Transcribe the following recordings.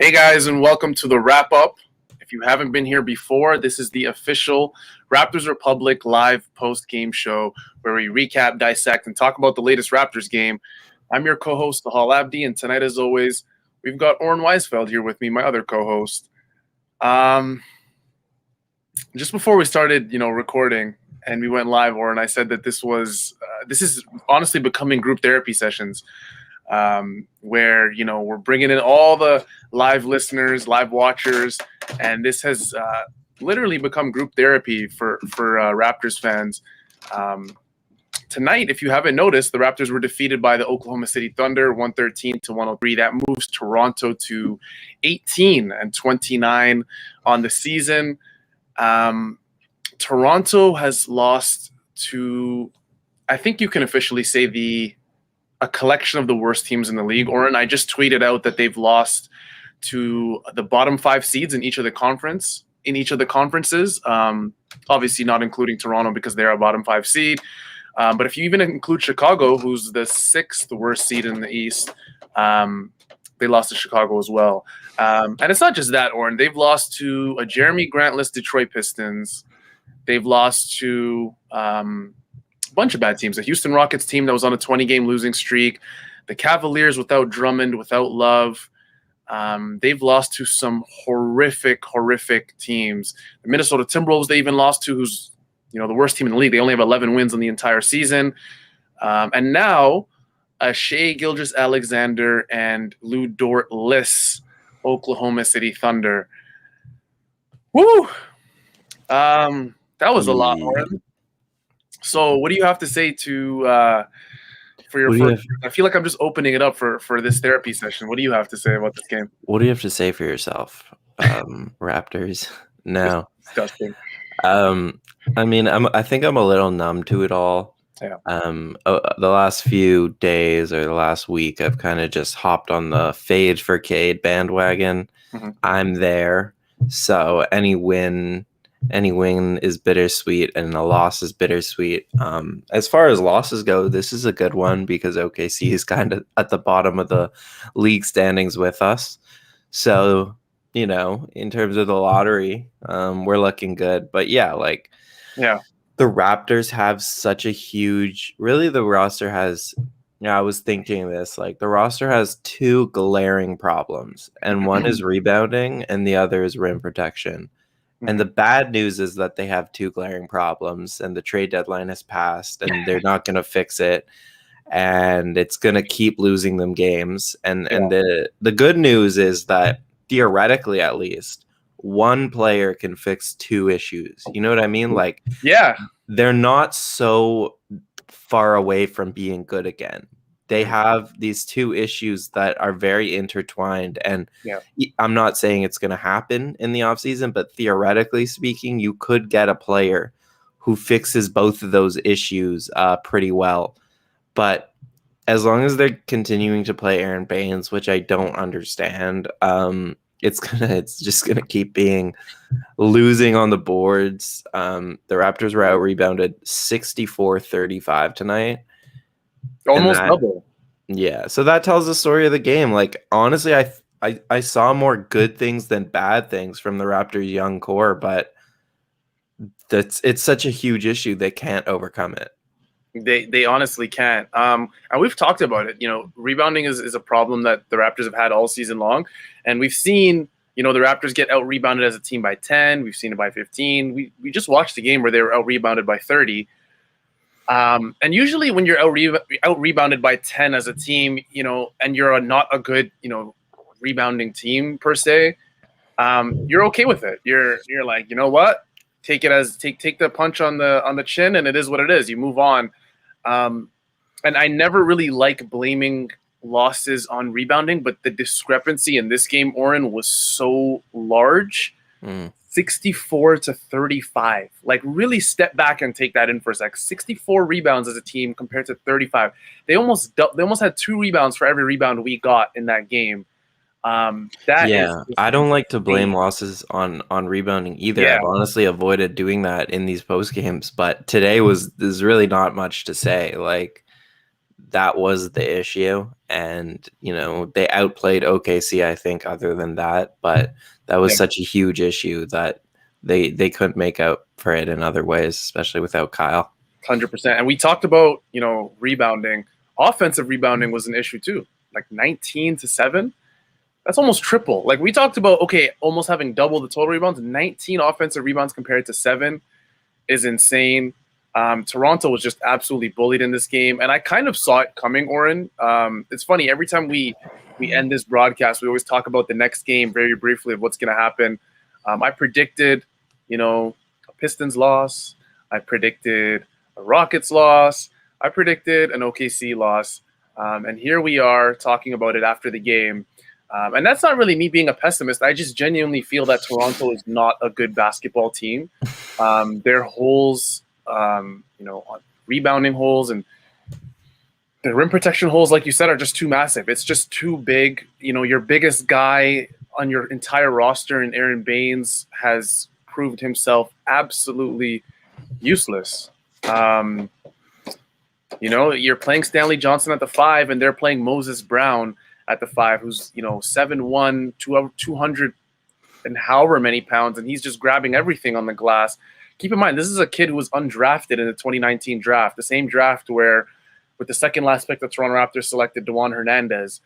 Hey guys, and welcome to the wrap up. If you haven't been here before, this is the official Raptors Republic live post game show where we recap, dissect, and talk about the latest Raptors game. I'm your co-host, Hall Abdi, and tonight, as always, we've got Oren Weisfeld here with me, my other co-host. Just before we started, recording and we went live, Oren, I said that this is honestly becoming group therapy sessions. Where we're bringing in all the live listeners, live watchers, and this has literally become group therapy for Raptors fans. Tonight, if you haven't noticed, the Raptors were defeated by the Oklahoma City Thunder 113-103. That moves Toronto to 18-29 on the season. Toronto has lost to, I think you can officially say, a collection of the worst teams in the league. Oren, I just tweeted out that they've lost to the bottom 5 seeds in each of the conferences. Obviously not including Toronto because they're a bottom 5 seed. But if you even include Chicago, who's the 6th worst seed in the East, they lost to Chicago as well. And it's not just that, Oren. They've lost to a Jeremy Grant-less Detroit Pistons. They've lost to bunch of bad teams. The Houston Rockets team that was on a 20-game losing streak, the Cavaliers without Drummond, without Love. They've lost to some horrific teams. The Minnesota Timberwolves they even lost to, who's the worst team in the league. They only have 11 wins on the entire season. And now Shai Gilgeous-Alexander and Lou Dort-less Oklahoma City Thunder. Woo! That was a lot, Oren. So what do you have to say for your first? I feel like I'm just opening it up for this therapy session. What do you have to say about this game? What do you have to say for yourself, Raptors? No. Disgusting. I think I'm a little numb to it all. Yeah. The last few days or the last week, I've kind of just hopped on the Fade for Cade bandwagon. Mm-hmm. I'm there. So any win is bittersweet and a loss is bittersweet. As far as losses go, this is a good one because OKC is kind of at the bottom of the league standings with us. So, in terms of the lottery, we're looking good. But the Raptors have such a huge, really the roster has, I was thinking this, the roster has 2 glaring problems, and one is rebounding and the other is rim protection. And the bad news is that they have 2 glaring problems and the trade deadline has passed and they're not going to fix it. And it's going to keep losing them games. And the good news is that theoretically, at least, one player can fix 2 issues. You know what I mean? They're not so far away from being good again. They have these 2 issues that are very intertwined. And I'm not saying it's going to happen in the offseason, but theoretically speaking, you could get a player who fixes both of those issues pretty well. But as long as they're continuing to play Aaron Baines, which I don't understand, it's just gonna keep being losing on the boards. The Raptors were out rebounded 64-35 tonight. Almost double. Yeah, so that tells the story of the game. Honestly, I saw more good things than bad things from the Raptors' young core, but it's such a huge issue they can't overcome it. They honestly can't. And we've talked about it. Rebounding is a problem that the Raptors have had all season long, and we've seen the Raptors get out rebounded as a team by 10. We've seen it by 15. We just watched the game where they were out rebounded by 30. And usually when you're out rebounded by 10 as a team, and you're not a good, rebounding team per se, you're okay with it. You're like, you know what? Take the punch on the chin, and it is what it is. You move on. And I never really like blaming losses on rebounding, but the discrepancy in this game, Oren, was so large. 64-35. Really step back and take that in for a sec. 64 rebounds as a team compared to 35. They almost had 2 rebounds for every rebound we got in that game. I don't like to blame losses on rebounding either. I've honestly avoided doing that in these post games, but today there's really not much to say. that was the issue. And, they outplayed OKC, I think, other than that. But that was such a huge issue that they couldn't make up for it in other ways, especially without Kyle. 100%. And we talked about, rebounding. Offensive rebounding was an issue too. Like 19-7. That's almost triple. Like we talked about, almost having double the total rebounds. 19 offensive rebounds compared to 7 is insane. Toronto was just absolutely bullied in this game, and I kind of saw it coming, Oren. It's funny, every time we end this broadcast, we always talk about the next game very briefly of what's going to happen. I predicted, a Pistons loss. I predicted a Rockets loss. I predicted an OKC loss. And here we are talking about it after the game. And that's not really me being a pessimist. I just genuinely feel that Toronto is not a good basketball team. Their holes, on rebounding holes and the rim protection holes, like you said, are just too massive. It's just too big. Your biggest guy on your entire roster in Aaron Baines has proved himself absolutely useless. You're playing Stanley Johnson at the 5, and they're playing Moses Brown at the 5, who's 7'1", 200 and however many pounds, and he's just grabbing everything on the glass. Keep in mind, this is a kid who was undrafted in the 2019 draft, the same draft where, with the second last pick, the Toronto Raptors selected DeJuan Hernandez.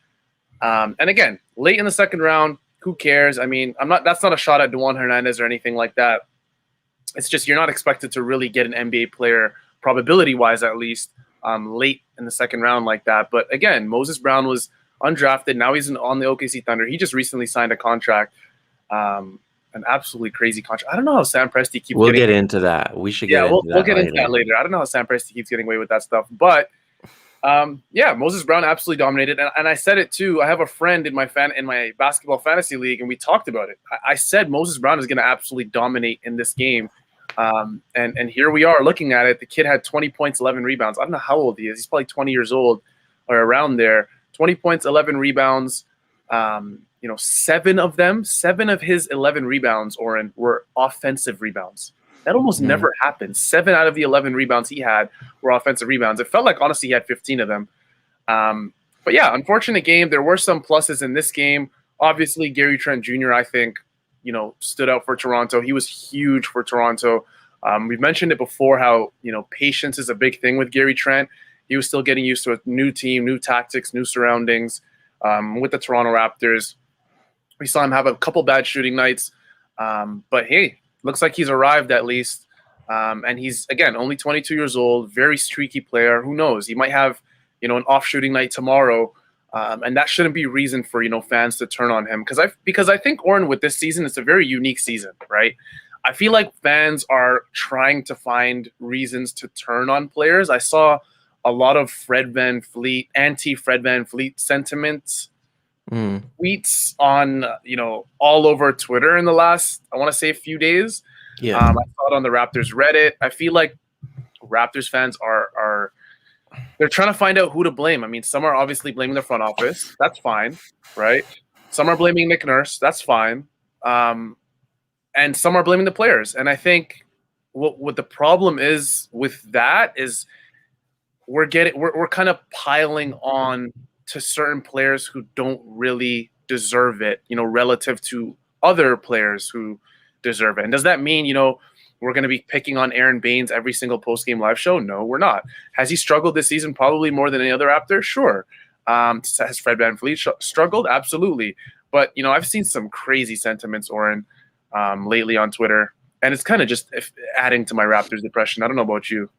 And again, late in the second round, who cares? I mean, that's not a shot at DeJuan Hernandez or anything like that. It's just you're not expected to really get an NBA player, probability-wise at least, late in the second round like that. But again, Moses Brown was undrafted. Now he's on the OKC Thunder. He just recently signed a contract, an absolutely crazy contract. I don't know how Sam Presti keeps. We'll get into that. We should get. We'll get into that later. I don't know how Sam Presti keeps getting away with that stuff, but Moses Brown absolutely dominated. And I said it too. I have a friend in my basketball fantasy league, and we talked about it. I said Moses Brown is going to absolutely dominate in this game. And here we are looking at it. The kid had 20 points, 11 rebounds. I don't know how old he is. He's probably 20 years old or around there. 20 points, 11 rebounds. 7 of his 11 rebounds, Oren, were offensive rebounds. That almost never happens. 7 out of the 11 rebounds he had were offensive rebounds. It felt like, honestly, he had 15 of them. But yeah, unfortunate game. There were some pluses in this game. Obviously, Gary Trent Jr., I think, stood out for Toronto. He was huge for Toronto. We've mentioned it before how, patience is a big thing with Gary Trent. He was still getting used to a new team, new tactics, new surroundings with the Toronto Raptors. We saw him have a couple bad shooting nights. But hey, looks like he's arrived at least. And he's, again, only 22 years old, very streaky player. Who knows? He might have, an off shooting night tomorrow. And that shouldn't be reason for, fans to turn on him. Because I think, Oren, with this season, it's a very unique season, right? I feel like fans are trying to find reasons to turn on players. I saw a lot of Fred VanVleet, anti-Fred VanVleet sentiments, tweets on, all over Twitter in the last, I want to say, a few days. Yeah. I saw it on the Raptors Reddit. I feel like Raptors fans are they're trying to find out who to blame. I mean, some are obviously blaming the front office. That's fine, right? Some are blaming Nick Nurse. That's fine. And some are blaming the players. And I think what the problem is with that is we're kind of piling on to certain players who don't really deserve it, relative to other players who deserve it. And does that mean, we're going to be picking on Aaron Baines every single post-game live show? No, we're not. Has he struggled this season? Probably more than any other Raptor? Sure. Has Fred VanVleet struggled? Absolutely. But, I've seen some crazy sentiments, Oren, lately on Twitter. And it's kind of just adding to my Raptors depression. I don't know about you.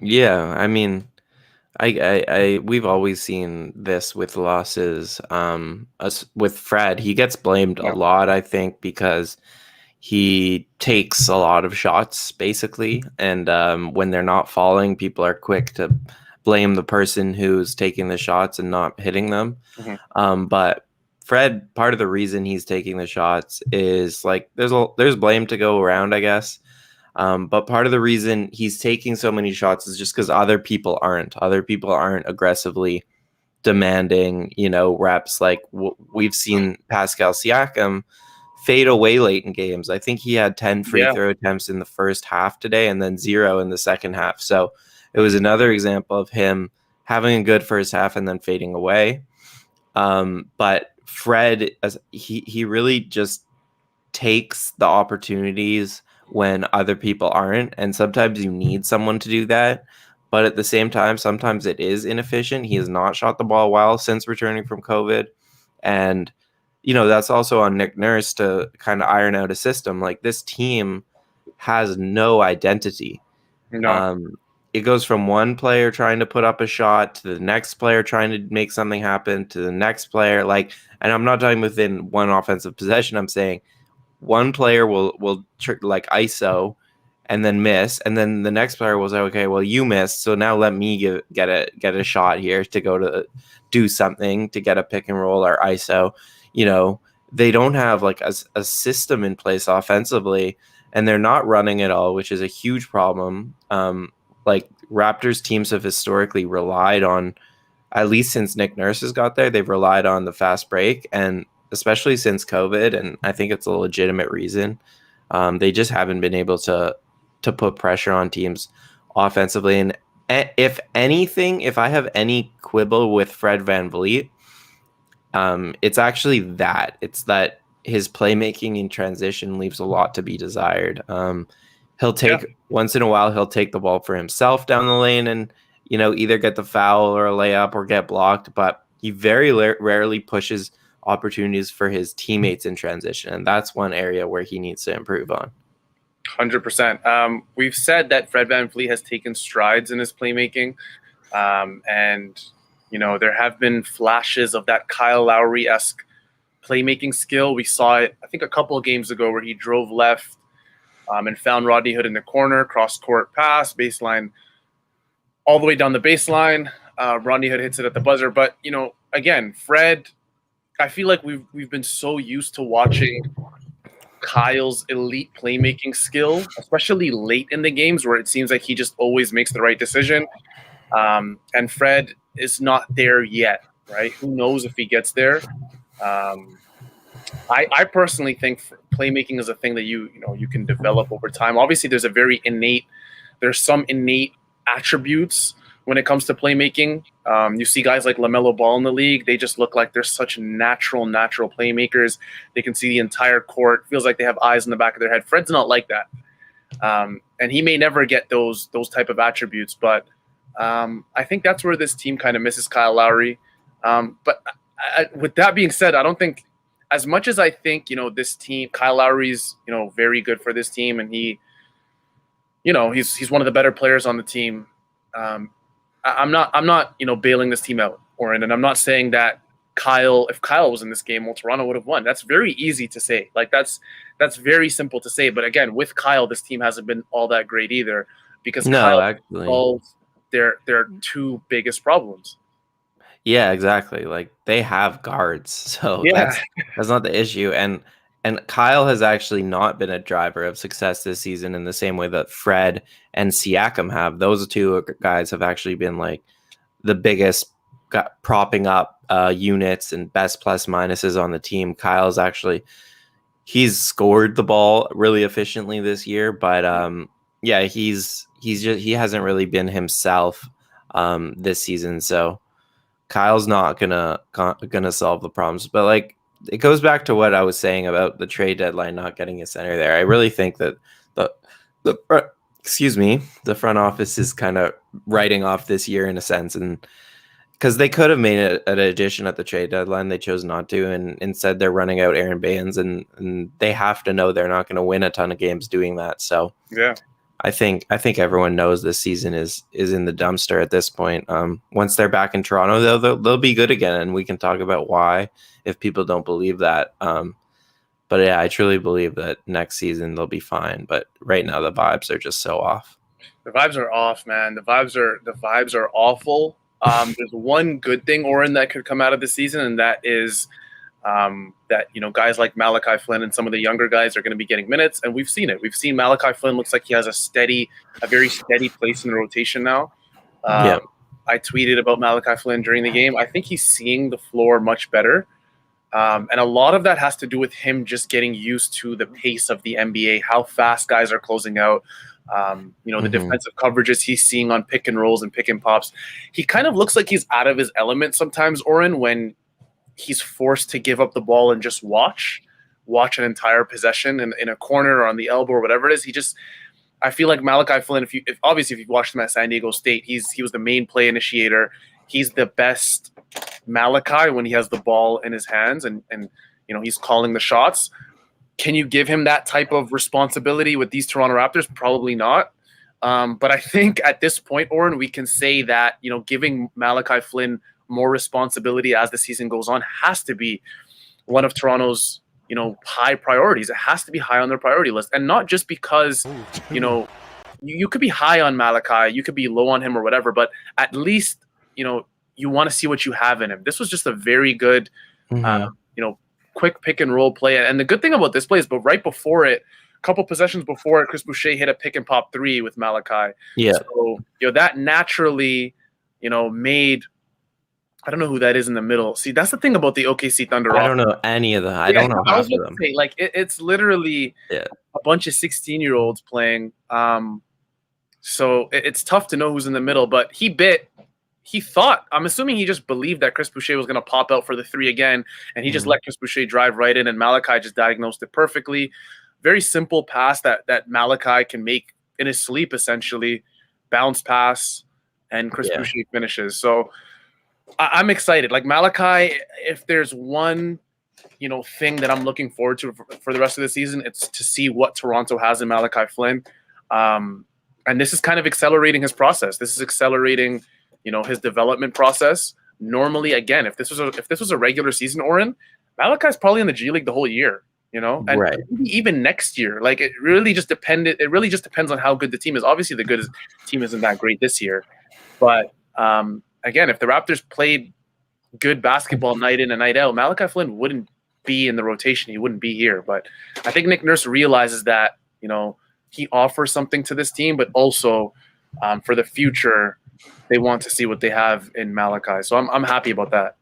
Yeah, I mean, we've always seen this with losses. With Fred, he gets blamed a lot, I think, because he takes a lot of shots, basically. And when they're not falling, people are quick to blame the person who's taking the shots and not hitting them. But Fred, part of the reason he's taking the shots is like there's blame to go around, I guess. But part of the reason he's taking so many shots is just because other people aren't. Other people aren't aggressively demanding, reps. Like we've seen Pascal Siakam fade away late in games. I think he had 10 free throw attempts in the first half today and then 0 in the second half. So it was another example of him having a good first half and then fading away. But Fred, as he really just takes the opportunities when other people aren't, and sometimes you need someone to do that. But at the same time, sometimes it is inefficient. He has not shot the ball well since returning from COVID, and that's also on Nick Nurse to kind of iron out a system. Like, this team has no identity. No. It goes from one player trying to put up a shot to the next player trying to make something happen to the next player. And I'm not talking within one offensive possession. I'm saying one player will like ISO and then miss, and then the next player will say, okay, well, you missed, so now let me get a shot here to go to do something to get a pick and roll or ISO. They don't have like a system in place offensively, and they're not running at all, which is a huge problem. Like, Raptors teams have historically relied on, at least since Nick Nurse has got there, they've relied on the fast break, and especially since COVID, and I think it's a legitimate reason. They just haven't been able to put pressure on teams offensively. And if anything, if I have any quibble with Fred VanVleet, it's actually that. It's that his playmaking in transition leaves a lot to be desired. He'll take once in a while, he'll take the ball for himself down the lane and, either get the foul or a layup or get blocked, but he very rarely pushes opportunities for his teammates in transition. And that's one area where he needs to improve on. 100%. We've said that Fred VanVleet has taken strides in his playmaking. And, there have been flashes of that Kyle Lowry-esque playmaking skill. We saw it, I think, a couple of games ago where he drove left and found Rodney Hood in the corner, cross-court pass, baseline, all the way down the baseline. Rodney Hood hits it at the buzzer. But, again, Fred, I feel like we've been so used to watching Kyle's elite playmaking skill, especially late in the games where it seems like he just always makes the right decision. And Fred is not there yet, right? Who knows if he gets there? I personally think playmaking is a thing that you can develop over time. Obviously, there's some innate attributes when it comes to playmaking. You see guys like LaMelo Ball in the league; they just look like they're such natural playmakers. They can see the entire court. Feels like they have eyes in the back of their head. Fred's not like that, and he may never get those type of attributes. But I think that's where this team kind of misses Kyle Lowry. But with that being said, I don't think, as much as I think, this team, Kyle Lowry's, very good for this team, and he's one of the better players on the team. I'm not, bailing this team out, Oren, and I'm not saying that if Kyle was in this game, well, Toronto would have won. That's very easy to say. Like, that's very simple to say. But again, with Kyle, this team hasn't been all that great either, because Kyle solves their two biggest problems. Yeah, exactly. Like, they have guards, so that's not the issue. And Kyle has actually not been a driver of success this season in the same way that Fred and Siakam have. Those two guys have actually been like the biggest propping up units and best plus minuses on the team. Kyle's actually, he's scored the ball really efficiently this year, but he hasn't really been himself this season. So Kyle's not gonna solve the problems, but like, it goes back to what I was saying about the trade deadline not getting a center there. I really think that the front office is kind of writing off this year in a sense, and because they could have made an addition at the trade deadline, they chose not to, and instead they're running out Aaron Baines, and they have to know they're not going to win a ton of games doing that. So yeah. I think everyone knows this season is in the dumpster at this point. Once they're back in Toronto, they'll be good again, and we can talk about why if people don't believe that. But yeah, I truly believe that next season they'll be fine. But right now the vibes are just so off. The vibes are off, man. The vibes are awful. There's one good thing, Oren, that could come out of the season, and that is that guys like Malachi Flynn and some of the younger guys are going to be getting minutes, and we've seen it. We've seen Malachi Flynn looks like he has a very steady place in the rotation now. I tweeted about Malachi Flynn during the game. I think he's seeing the floor much better, and a lot of that has to do with him just getting used to the pace of the NBA, how fast guys are closing out, The defensive coverages he's seeing on pick and rolls and pick and pops. He kind of looks like he's out of his element sometimes, Oren, when he's forced to give up the ball and just watch an entire possession in a corner or on the elbow or whatever it is. I feel like Malachi Flynn, if you've watched him at San Diego State, he was the main play initiator. He's the best Malachi when he has the ball in his hands and he's calling the shots. Can you give him that type of responsibility with these Toronto Raptors? Probably not. But I think at this point, Oren, we can say that, giving Malachi Flynn more responsibility as the season goes on has to be one of Toronto's, high priorities. It has to be high on their priority list. And not just because, you could be high on Malachi, you could be low on him or whatever, but at least, you want to see what you have in him. This was just a very good, quick pick and roll play. And the good thing about this play is, but right before it, a couple possessions before it, Chris Boucher hit a pick and pop 3 with Malachi. Yeah. So, that naturally, made, I don't know who that is in the middle. See, that's the thing about the OKC Thunder. I don't know any of them. I don't know half of them. Say, it's literally a bunch of 16-year-olds playing. So it's tough to know who's in the middle, but he thought, I'm assuming he just believed that Chris Boucher was going to pop out for the 3 again, and he just let Chris Boucher drive right in, and Malachi just diagnosed it perfectly. Very simple pass that Malachi can make in his sleep, essentially. Bounce pass, and Chris Boucher finishes. So I'm excited. Like Malachi, if there's one, thing that I'm looking forward to for the rest of the season, it's to see what Toronto has in Malachi Flynn. And this is kind of accelerating his process. This is accelerating, his development process. Normally, again, if this was a regular season, Oren, Malachi's probably in the G League the whole year, and right. even next year. Like it really just depends on how good the team is. Obviously, the team isn't that great this year, but again, if the Raptors played good basketball night in and night out, Malachi Flynn wouldn't be in the rotation. He wouldn't be here. But I think Nick Nurse realizes that, he offers something to this team, but also for the future, they want to see what they have in Malachi. So I'm happy about that.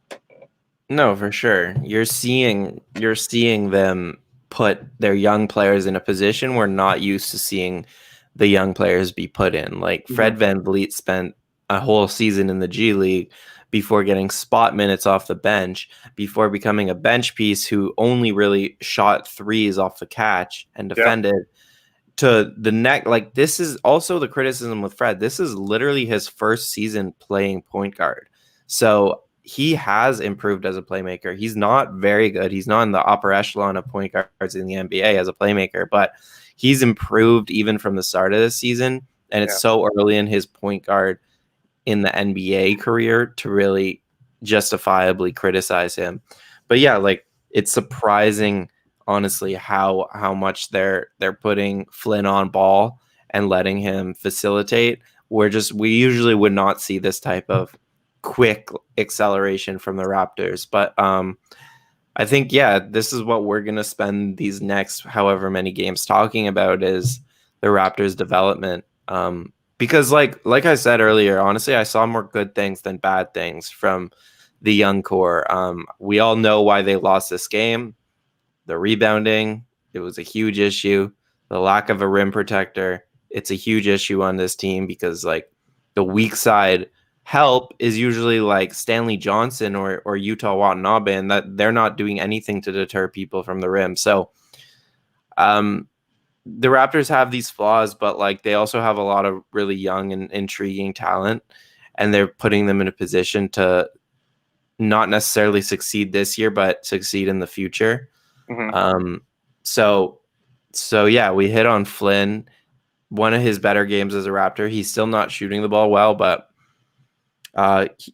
No, for sure. You're seeing them put their young players in a position we're not used to seeing the young players be put in. Like Fred VanVleet spent a whole season in the G League before getting spot minutes off the bench, before becoming a bench piece who only really shot threes off the catch and defended to the neck. Like this is also the criticism with Fred. This is literally his first season playing point guard. So he has improved as a playmaker. He's not very good. He's not in the upper echelon of point guards in the NBA as a playmaker, but he's improved even from the start of the season. And it's so early in his point guard in the NBA career to really justifiably criticize him. But yeah, like it's surprising, honestly, how much they're putting Flynn on ball and letting him facilitate. We usually would not see this type of quick acceleration from the Raptors. But I think, this is what we're going to spend these next however many games talking about is the Raptors development. Because like I said earlier, honestly, I saw more good things than bad things from the young core. We all know why they lost this game. The rebounding, it was a huge issue. The lack of a rim protector, it's a huge issue on this team because like the weak side help is usually like Stanley Johnson or Utah Watanabe, and that they're not doing anything to deter people from the rim. So the Raptors have these flaws, but like they also have a lot of really young and intriguing talent, and they're putting them in a position to not necessarily succeed this year, but succeed in the future. So yeah, we hit on Flynn, one of his better games as a Raptor. He's still not shooting the ball well, but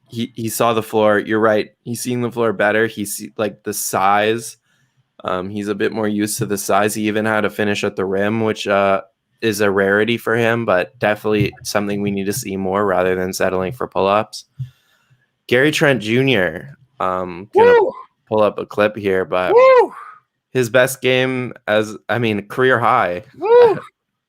he saw the floor. You're right. He's seeing the floor better. He's like the size. He's a bit more used to the size. He even had a finish at the rim, which is a rarity for him, but definitely something we need to see more rather than settling for pull-ups. Gary Trent Jr. Gonna pull up a clip here, but his best game career high.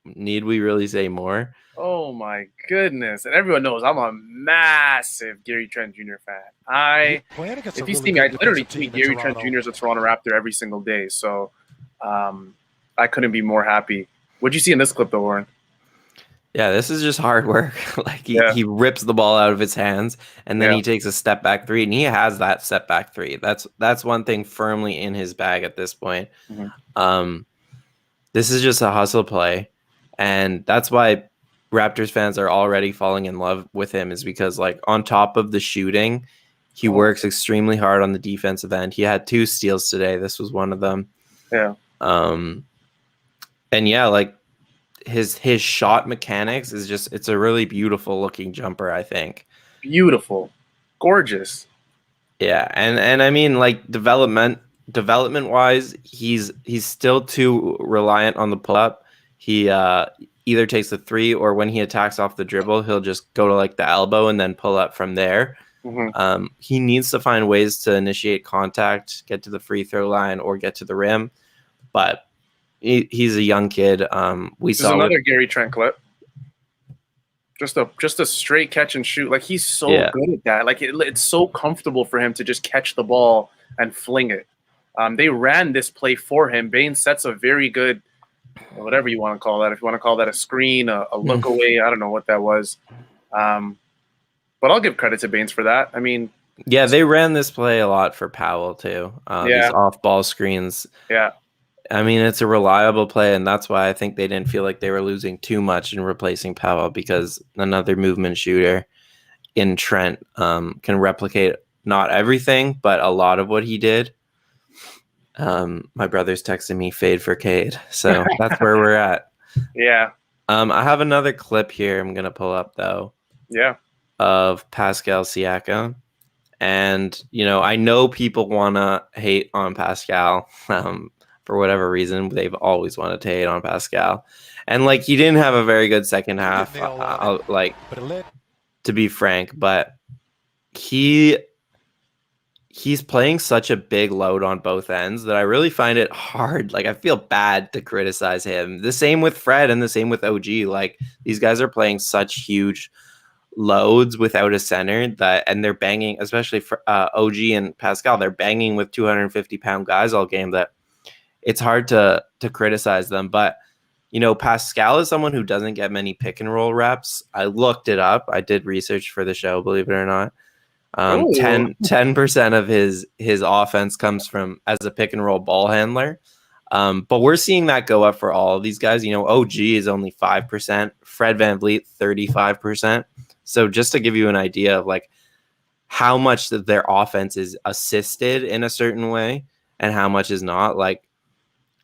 Need we really say more? Oh my goodness. And everyone knows I'm a massive Gary Trent Jr. fan. If you see me, I literally tweet Gary Trent Jr. as a Toronto Raptor every single day. So I couldn't be more happy. What'd you see in this clip though, Warren? Yeah, this is just hard work. Like Yeah, he rips the ball out of his hands and then yeah, he takes a step back three and he has that step back three. That's one thing firmly in his bag at this point. hmm Um, this is just a hustle play, and that's why Raptors fans are already falling in love with him is because like on top of the shooting, he works extremely hard on the defensive end. He had 2 steals today. This was one of them. yeah. Um, and yeah, like his shot mechanics is just it's a really beautiful looking jumper, I think. Beautiful, gorgeous. Yeah, and I mean like development wise, he's still too reliant on the pull up. He either takes the 3 or when he attacks off the dribble, he'll just go to like the elbow and then pull up from there. hmm He needs to find ways to initiate contact, get to the free throw line, or get to the rim. But he's a young kid. We This is saw another Gary Trent clip. Just a straight catch and shoot. Like he's so yeah. good at that. Like it's so comfortable for him to just catch the ball and fling it. They ran this play for him. Bain sets a very good, whatever you want to call that. If you want to call that a screen, a look away, I don't know what that was. But I'll give credit to Baines for that. I mean, Yeah, they ran this play a lot for Powell too. These off-ball screens. yeah, I mean, it's a reliable play, and that's why I think they didn't feel like they were losing too much in replacing Powell because another movement shooter in Trent can replicate not everything, but a lot of what he did. My brother's texting me fade for Cade, so that's where we're at. yeah, I have another clip here I'm going to pull up, though, yeah. of Pascal Siakam. And, you know, I know people want to hate on Pascal for whatever reason. They've always wanted to hate on Pascal. And, like, he didn't have a very good second half, to be frank. But he's playing such a big load on both ends that I really find it hard. Like, I feel bad to criticize him. The same with Fred and the same with OG. Like, these guys are playing such huge loads without a center and they're banging, especially for OG and Pascal, they're banging with 250-pound guys all game that it's hard to criticize them. But, you know, Pascal is someone who doesn't get many pick and roll reps. I looked it up. I did research for the show, believe it or not. 10% of his offense comes from as a pick and roll ball handler. But we're seeing that go up for all of these guys. You know, OG is only 5%, Fred VanVleet 35%. So just to give you an idea of like how much that their offense is assisted in a certain way and how much is not, like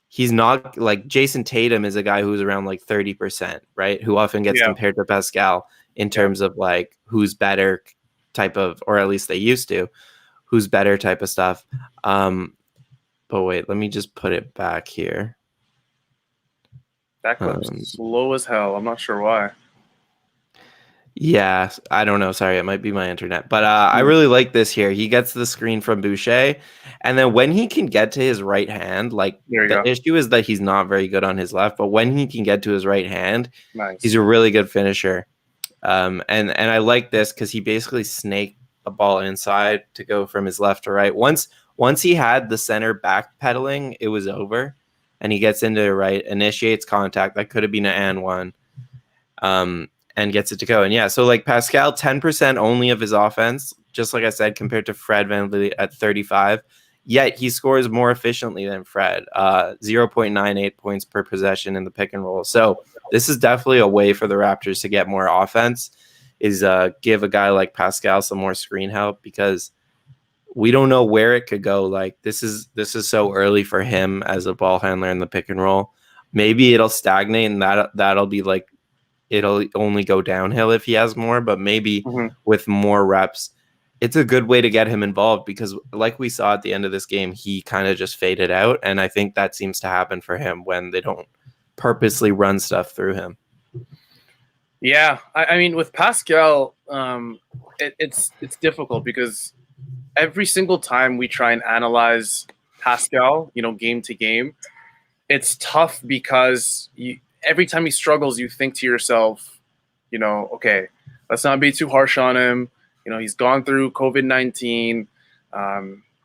he's not like Jason Tatum is a guy who's around like 30%, right? Who often gets compared to Pascal in terms of like who's better type of, or at least they used to, who's better type of stuff. But wait, let me just put it back here. That clip's slow as hell. I'm not sure why. Yeah, I don't know. Sorry, it might be my internet. But I really like this here. He gets the screen from Boucher. And then when he can get to his right hand, like the issue is that he's not very good on his left. But when he can get to his right hand, he's a really good finisher. And I like this because he basically snaked a ball inside to go from his left to right. Once he had the center backpedaling, it was over. And he gets into the right, initiates contact. That could have been an and one. And gets it to go. And yeah, so like Pascal, 10% only of his offense, just like I said, compared to Fred VanVleet at 35. Yet he scores more efficiently than Fred, 0.98 points per possession in the pick and roll. So this is definitely a way for the Raptors to get more offense, is give a guy like Pascal some more screen help because we don't know where it could go. Like this is so early for him as a ball handler in the pick and roll. Maybe it'll stagnate and that'll be like, it'll only go downhill if he has more, but maybe with more reps, it's a good way to get him involved because like we saw at the end of this game, he kind of just faded out. And I think that seems to happen for him when they don't purposely run stuff through him. Yeah. I mean, with Pascal, it's difficult because every single time we try and analyze Pascal, you know, game to game, it's tough because every time he struggles, you think to yourself, you know, okay, let's not be too harsh on him. You know, he's gone through COVID-19,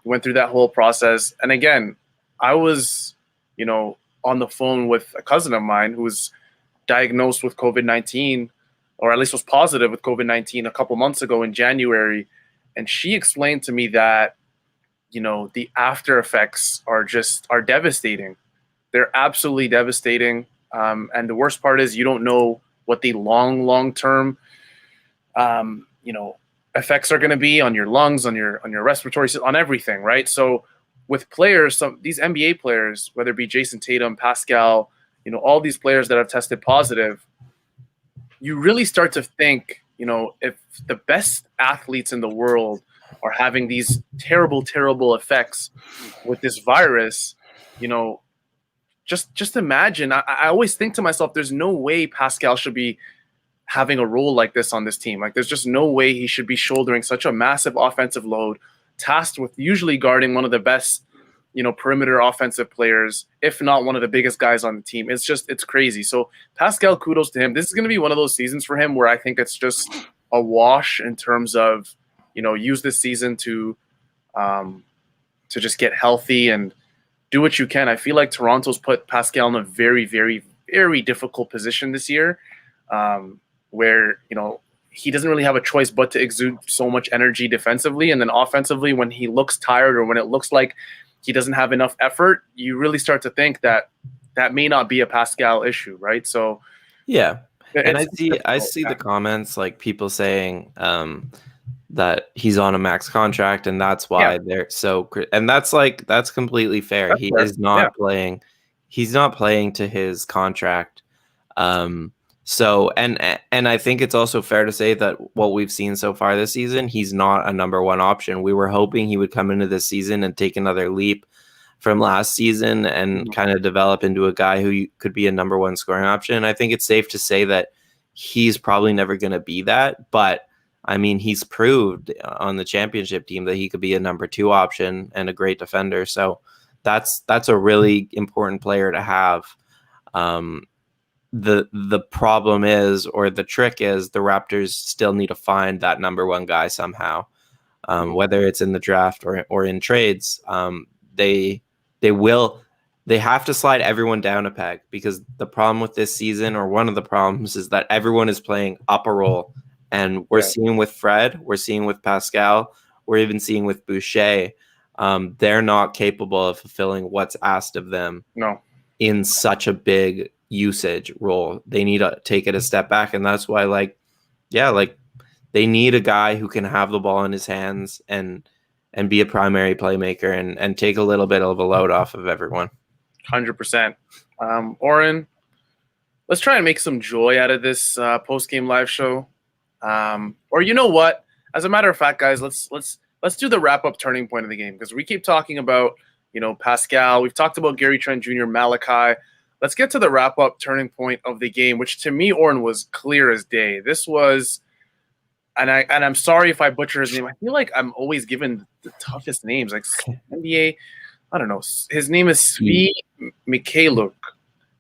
went through that whole process. And again, I was, you know, on the phone with a cousin of mine who's diagnosed with COVID-19, or at least was positive with COVID-19 a couple months ago in January. And she explained to me that, the after effects are devastating. They're absolutely devastating. And the worst part is you don't know what the long term, effects are going to be on your lungs, on your respiratory system, on everything, right? So with players, these NBA players, whether it be Jason Tatum, Pascal, all these players that have tested positive, you really start to think, if the best athletes in the world are having these terrible effects with this virus, just imagine. I always think to myself, there's no way Pascal should be having a role like this on this team. Like, there's just no way he should be shouldering such a massive offensive load, tasked with usually guarding one of the best, perimeter offensive players, if not one of the biggest guys on the team. It's crazy. So Pascal, kudos to him. This is going to be one of those seasons for him where I think it's just a wash in terms of, use this season to just get healthy and do what you can. I feel like Toronto's put Pascal in a very, very, very difficult position this year, where, he doesn't really have a choice but to exude so much energy defensively. And then offensively, when he looks tired or when it looks like he doesn't have enough effort, you really start to think that may not be a Pascal issue, right? So yeah. And I see the comments, like people saying that he's on a max contract and that's why they're so, and that's completely fair. That's fair. Is not playing. He's not playing to his contract. So, and I think it's also fair to say that what we've seen so far this season, he's not a number one option. We were hoping he would come into this season and take another leap from last season and kind of develop into a guy who could be a number one scoring option. I think it's safe to say that he's probably never going to be that, but I mean, he's proved on the championship team that he could be a number two option and a great defender. So that's a really important player to have. The problem is, or the trick is, the Raptors still need to find that number one guy somehow, whether it's in the draft or in trades. They have to slide everyone down a peg, because the problem with this season, or one of the problems, is that everyone is playing up a role. And we're seeing with Fred, we're seeing with Pascal, we're even seeing with Boucher. They're not capable of fulfilling what's asked of them in such a big usage role. They need to take it a step back. And that's why, they need a guy who can have the ball in his hands and be a primary playmaker and take a little bit of a load off of everyone. 100%. Oren, let's try and make some joy out of this post-game live show. Or you know what? As a matter of fact, guys, let's do the wrap-up turning point of the game, because we keep talking about, Pascal. We've talked about Gary Trent Jr., Malachi. Let's get to the wrap-up turning point of the game, which to me, Oren, was clear as day. This was, and I'm sorry if I butcher his name. I feel like I'm always given the toughest names, like NBA. I don't know. His name is Svi Mikhailuk.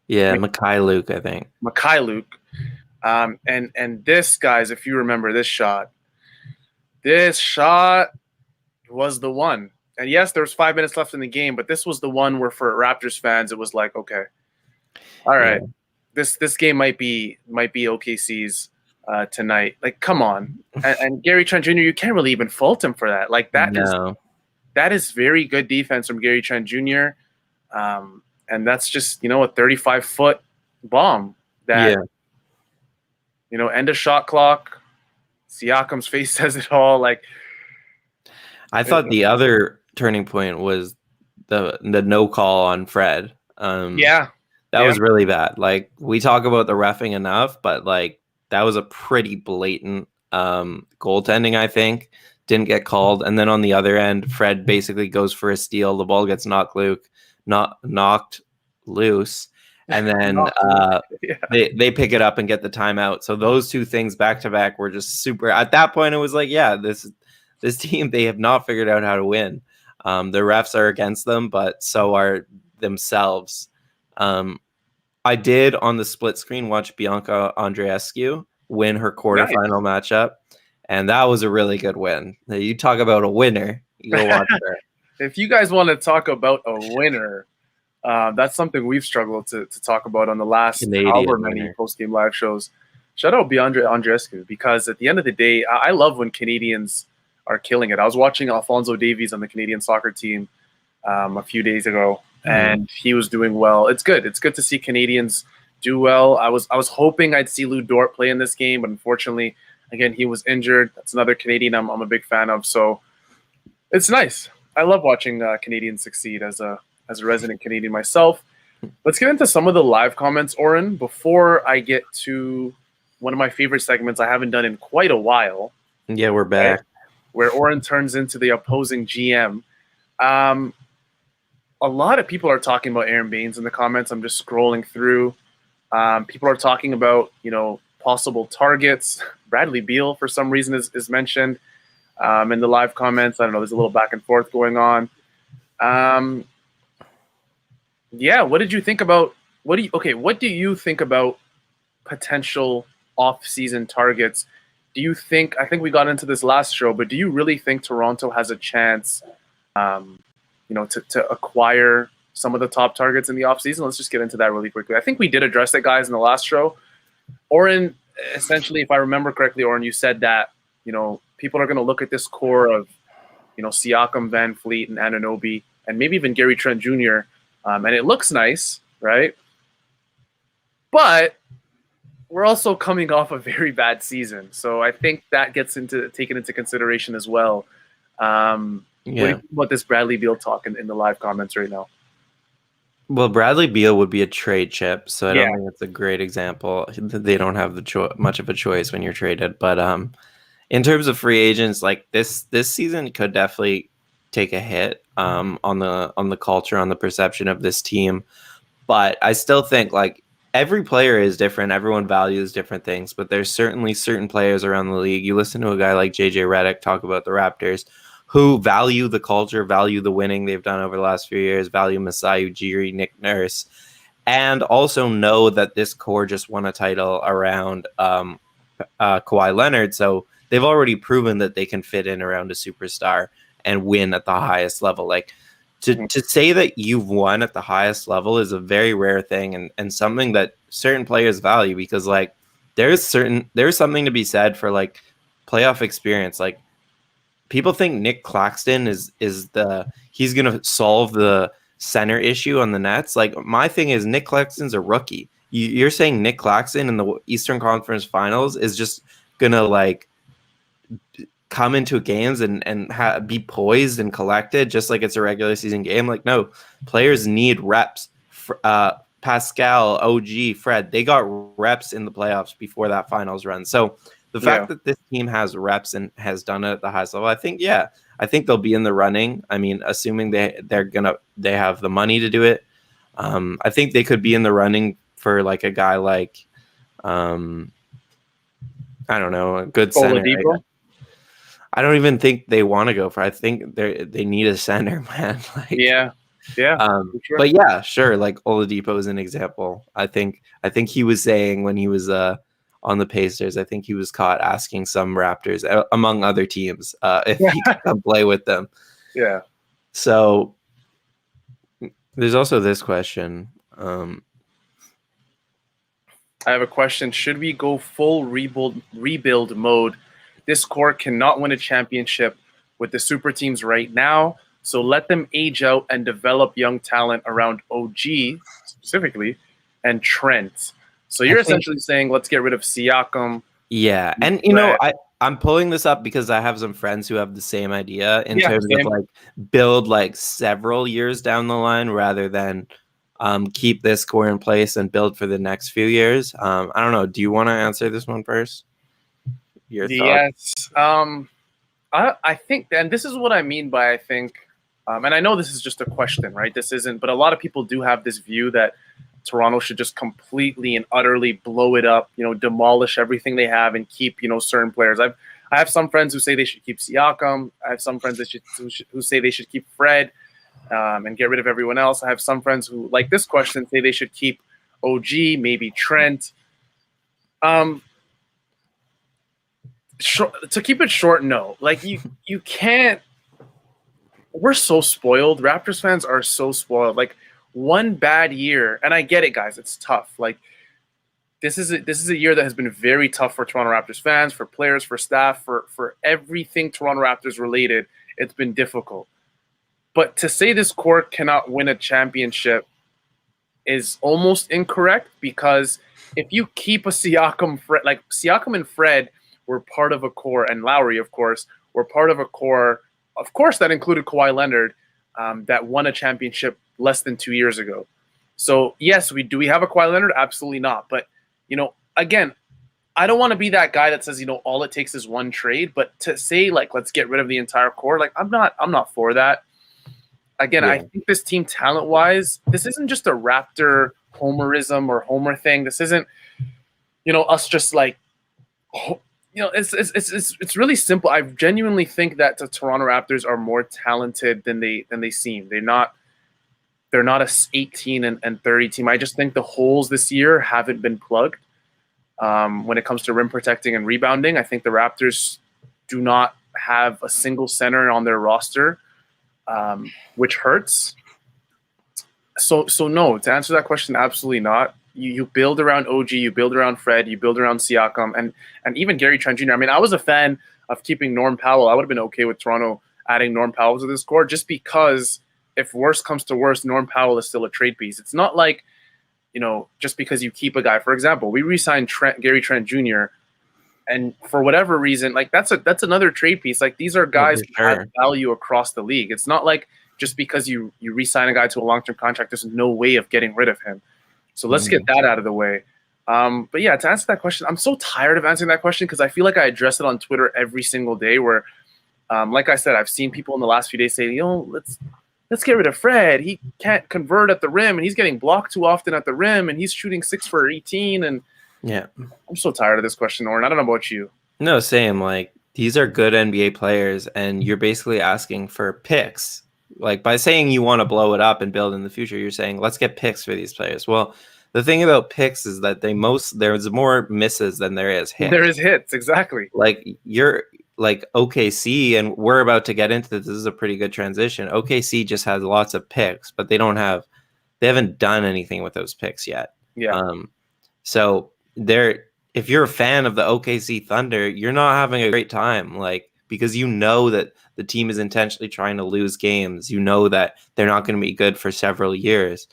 Yeah, Mikhailuk, I think. Mikhailuk. And this, guys, if you remember this shot was the one. And yes, there was 5 minutes left in the game, but this was the one where, for Raptors fans, it was like, okay, all right, this game might be OKC's tonight. Like, come on. And Gary Trent Jr., you can't really even fault him for that. Like, that is very good defense from Gary Trent Jr. And that's just, a 35-foot bomb that, end of shot clock. Siakam's face says it all. Like, I thought the other turning point was the no call on Fred. That was really bad. Like, we talk about the reffing enough, but that was a pretty blatant goaltending, I think. Didn't get called. And then on the other end, Fred basically goes for a steal. The ball gets knocked loose. And then they pick it up and get the timeout. So those two things back to back were just super. At that point, it was like, this team, they have not figured out how to win. The refs are against them, but so are themselves. I did, on the split screen, watch Bianca Andreescu win her quarterfinal matchup, and that was a really good win. You talk about a winner, you go watch her. If you guys want to talk about a winner, That's something we've struggled to talk about on the last Canadian however many winner. post-game live shows. Shout out Beyondre Andreescu, because at the end of the day, I love when Canadians are killing it. I was watching Alphonso Davies on the Canadian soccer team a few days ago, and he was doing well. It's good. It's good to see Canadians do well. I was hoping I'd see Lou Dort play in this game, but unfortunately, again, he was injured. That's another Canadian I'm a big fan of. So it's nice. I love watching Canadians succeed as a resident Canadian myself. Let's get into some of the live comments, Oren, before I get to one of my favorite segments I haven't done in quite a while. Yeah, we're back. Right? Where Oren turns into the opposing GM. A lot of people are talking about Aaron Baines in the comments. I'm just scrolling through. People are talking about, possible targets. Bradley Beal, for some reason, is mentioned in the live comments. I don't know. There's a little back and forth going on. Yeah, what did you think about? What do you think about potential off-season targets? Do you think? I think we got into this last show, but do you really think Toronto has a chance, to acquire some of the top targets in the offseason? Let's just get into that really quickly. I think we did address it, guys, in the last show. Oren, essentially, if I remember correctly, Oren, you said that people are going to look at this core of Siakam, Van Fleet, and Anunoby, and maybe even Gary Trent Jr. And it looks nice, right? But we're also coming off a very bad season, so I think that gets taken into consideration as well. What do you think about this Bradley Beal talk in the live comments right now? Well, Bradley Beal would be a trade chip, so I don't think it's a great example. They don't have much of a choice when you're traded. But in terms of free agents, like this season could definitely take a hit on the culture, on the perception of this team. But I still think like every player is different. Everyone values different things, but there's certainly certain players around the league. You listen to a guy like JJ Redick talk about the Raptors, who value the culture, value the winning they've done over the last few years, value Masai Ujiri, Nick Nurse, and also know that this core just won a title around Kawhi Leonard. So they've already proven that they can fit in around a superstar and win at the highest level. Like to say that you've won at the highest level is a very rare thing and something that certain players value, because like there's something to be said for like playoff experience. Like people think Nick Claxton is he's going to solve the center issue on the Nets. Like my thing is Nick Claxton's a rookie. You're saying Nick Claxton in the Eastern Conference Finals is just going to like come into games and be poised and collected just like it's a regular season game. Like no, players need reps. Pascal, OG, Fred, they got reps in the playoffs before that finals run. So the fact that this team has reps and has done it at the highest level, I think they'll be in the running. I mean, assuming they have the money to do it. I think they could be in the running for like a guy like, I don't know, a good center. I don't even think they want to go for. I think they need a center, man. Like, yeah. Sure. But yeah, sure. Like Oladipo is an example. I think he was saying when he was on the Pacers, I think he was caught asking some Raptors, among other teams, if he could come play with them. Yeah. So there's also this question. I have a question. Should we go full rebuild mode? This core cannot win a championship with the super teams right now, so let them age out and develop young talent around OG specifically and Trent. So you're essentially saying let's get rid of Siakam. Yeah, and I'm pulling this up because I have some friends who have the same idea in terms of like build like several years down the line rather than keep this core in place and build for the next few years. I don't know. Do you want to answer this one first? Your thoughts? Yes. I think, and this is what I mean by I think, and I know this is just a question, right? This isn't, but a lot of people do have this view that Toronto should just completely and utterly blow it up, demolish everything they have and keep, certain players. I have some friends who say they should keep Siakam. I have some friends who say they should keep Fred and get rid of everyone else. I have some friends who, like this question, say they should keep OG, maybe Trent. To keep it short, no. Like you can't. We're so spoiled. Raptors fans are so spoiled. Like one bad year, and I get it, guys, it's tough. Like this is a year that has been very tough for Toronto Raptors fans, for players, for staff, for everything Toronto Raptors related. It's been difficult. But to say this core cannot win a championship is almost incorrect, because if you keep a Siakam, like Siakam and Fred were part of a core, and Lowry, of course, were part of a core, of course, that included Kawhi Leonard, that won a championship less than 2 years ago. So yes, we have a Kawhi Leonard? Absolutely not. But again, I don't want to be that guy that says all it takes is one trade. But to say like let's get rid of the entire core, like I'm not for that. Again, I think this team talent-wise, this isn't just a Raptor homerism or homer thing. This isn't, us just like, it's really simple. I genuinely think that the Toronto Raptors are more talented than they seem. They're not a 18 and 30 team. I just think the holes this year haven't been plugged. When it comes to rim protecting and rebounding, I think the Raptors do not have a single center on their roster, which hurts. So no, to answer that question, absolutely not. You build around OG, you build around Fred, you build around Siakam, and even Gary Trent Jr. I mean, I was a fan of keeping Norm Powell. I would have been okay with Toronto adding Norm Powell to this core, just because if worse comes to worse, Norm Powell is still a trade piece. It's not like, just because you keep a guy. For example, we re-signed Gary Trent Jr., and for whatever reason, like that's another trade piece. Like these are guys who have value across the league. It's not like just because you re-sign a guy to a long-term contract, there's no way of getting rid of him. So let's get that out of the way. But yeah, to answer that question, I'm so tired of answering that question because I feel like I address it on Twitter every single day where, like I said, I've seen people in the last few days say, let's get rid of Fred. He can't convert at the rim, and he's getting blocked too often at the rim, and he's shooting 6 for 18. And yeah, I'm so tired of this question, Oren. I don't know about you. No, same. Like these are good NBA players, and you're basically asking for picks. Like by saying you want to blow it up and build in the future, you're saying let's get picks for these players. Well, the thing about picks is that there's more misses than there is hits. There is hits, exactly. Like you're like OKC, and we're about to get into this. This is a pretty good transition. OKC just has lots of picks, but they haven't done anything with those picks yet. Yeah. So if you're a fan of the OKC Thunder, you're not having a great time, like because that the team is intentionally trying to lose games. That they're not going to be good for several years.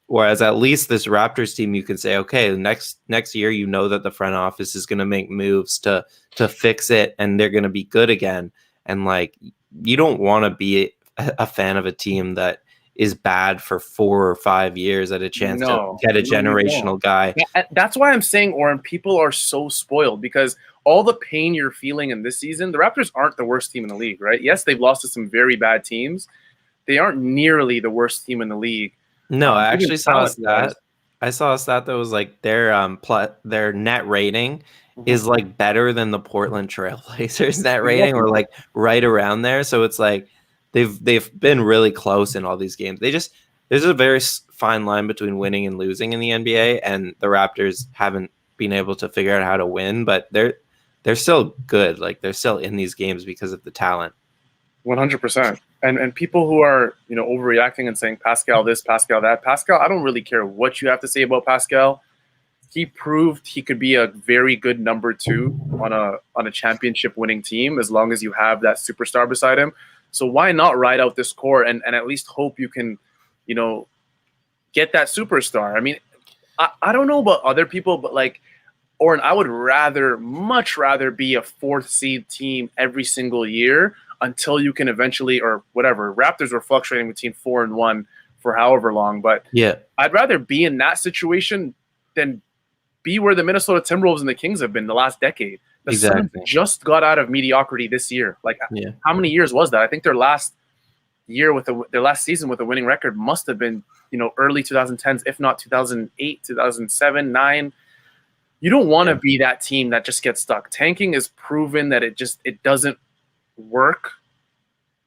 Whereas at least this Raptors team, you can say, okay, next year, that the front office is going to make moves to fix it, and they're going to be good again. And like, you don't want to be a fan of a team that is bad for 4 or 5 years at a chance to get a generational guy. That's why I'm saying, Oren, people are so spoiled because all the pain you're feeling in this season, the Raptors aren't the worst team in the league, right? Yes, they've lost to some very bad teams. They aren't nearly the worst team in the league. No, I actually saw a stat. I saw a stat that was like their net rating is like better than the Portland Trailblazers net rating, or like right around there. So it's like they've been really close in all these games. There's a very fine line between winning and losing in the NBA, and the Raptors haven't been able to figure out how to win, but they're still good. Like they're still in these games because of the talent. 100%. And people who are, overreacting and saying Pascal this, Pascal that. Pascal, I don't really care what you have to say about Pascal. He proved he could be a very good number 2 on a championship winning team as long as you have that superstar beside him. So why not ride out this core and at least hope you can, get that superstar? I mean, I don't know about other people, but like, Oren, I would much rather be a 4th seed team every single year until you can eventually, or whatever. Raptors were fluctuating between 4 and 1 for however long, but yeah, I'd rather be in that situation than be where the Minnesota Timberwolves and the Kings have been the last decade. The Suns just got out of mediocrity this year. Like, how many years was that? I think their last year their last season with a winning record must have been, early 2010s, if not 2008, 2007, 9. You don't want to be that team that just gets stuck. Tanking is proven that it doesn't work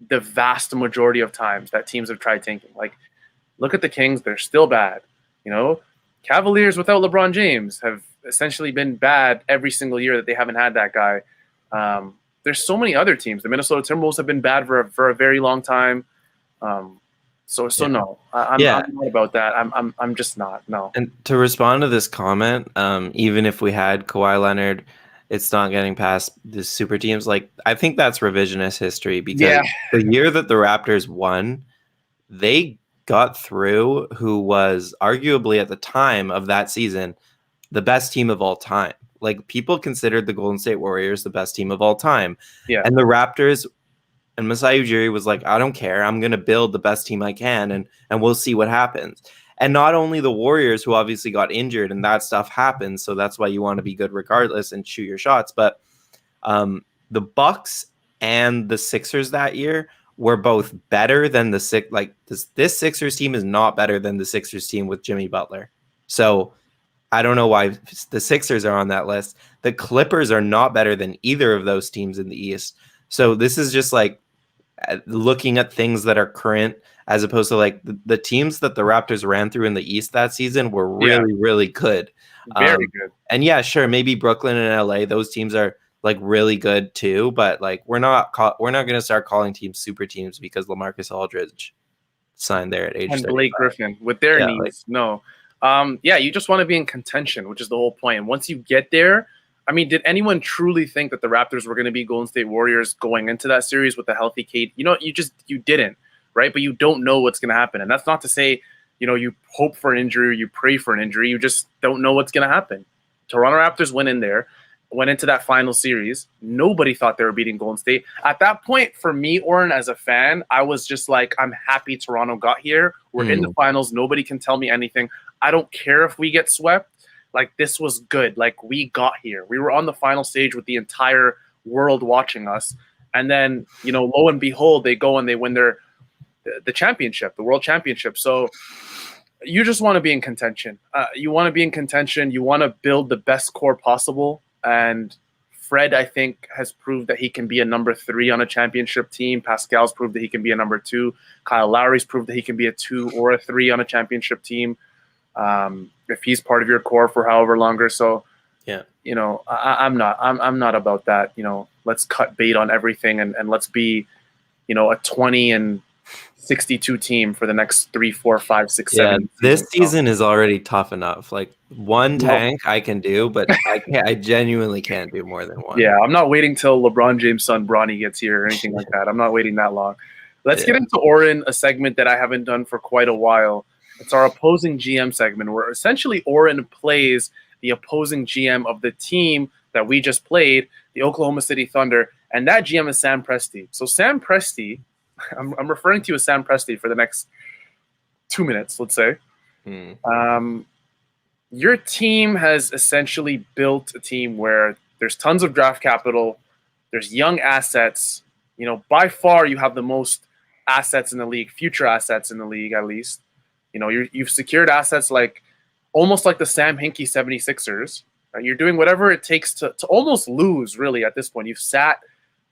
the vast majority of times that teams have tried tanking. Like, look at the Kings. They're still bad. Cavaliers without LeBron James have essentially been bad every single year that they haven't had that guy. There's so many other teams. The Minnesota Timberwolves have been bad for a very long time. So no, I'm not about that. I'm just not. No. And to respond to this comment, even if we had Kawhi Leonard, it's not getting past the super teams. Like, I think that's revisionist history because the year that the Raptors won, they got through who was arguably at the time of that season the best team of all time. Like, people considered the Golden State Warriors the best team of all time. Yeah. And the Raptors and Masai Ujiri was like, I don't care. I'm going to build the best team I can and we'll see what happens. And not only the Warriors, who obviously got injured and that stuff happens, so that's why you want to be good regardless and shoot your shots. But the Bucks and the Sixers that year were both better than the Six. Like, this Sixers team is not better than the Sixers team with Jimmy Butler. So I don't know why the Sixers are on that list. The Clippers are not better than either of those teams in the East. So this is just like looking at things that are current, as opposed to like the teams that the Raptors ran through in the East that season were really, really good. Very good. And yeah, sure, maybe Brooklyn and LA, those teams are like really good too, but like we're not going to start calling teams super teams because LaMarcus Aldridge signed there at age 35. And Blake Griffin with their needs. No. You just want to be in contention, which is the whole point. And once you get there, I mean, did anyone truly think that the Raptors were going to be Golden State Warriors going into that series with a healthy Cade? You didn't, right? But you don't know what's going to happen. And that's not to say, you hope for an injury or you pray for an injury. You just don't know what's going to happen. Toronto Raptors went into that final series. Nobody thought they were beating Golden State. At that point, for me, Oren, as a fan, I was just like, I'm happy Toronto got here. We're in the finals. Nobody can tell me anything. I don't care if we get swept. Like, this was good. Like, we got here. We were on the final stage with the entire world watching us. And then, lo and behold, they go and they win the championship, the world championship. So you just want to be in contention. You want to be in contention. You want to build the best core possible. And Fred, I think, has proved that he can be a number 3 on a championship team. Pascal's proved that he can be a number 2. Kyle Lowry's proved that he can be a 2 or a 3 on a championship team. If he's part of your core for however longer. So, I'm not about that. Let's cut bait on everything and let's be, a 20 and 62 team for the next 3, 4, 5, 6, 7. This season is already tough enough. Like, one tank I can do, but I genuinely can't do more than one. Yeah, I'm not waiting till LeBron James' son Bronny gets here or anything like that. I'm not waiting that long. Let's get into Oren, a segment that I haven't done for quite a while. It's our opposing GM segment, where essentially Oren plays the opposing GM of the team that we just played, the Oklahoma City Thunder, and that GM is Sam Presti. So Sam Presti, I'm referring to you as Sam Presti for the next 2 minutes, let's say. Your team has essentially built a team where there's tons of draft capital, there's young assets. By far you have the most assets in the league, future assets in the league at least. You've secured assets like almost like the Sam Hinkie 76ers. You're doing whatever it takes to almost lose, really, at this point. You've sat,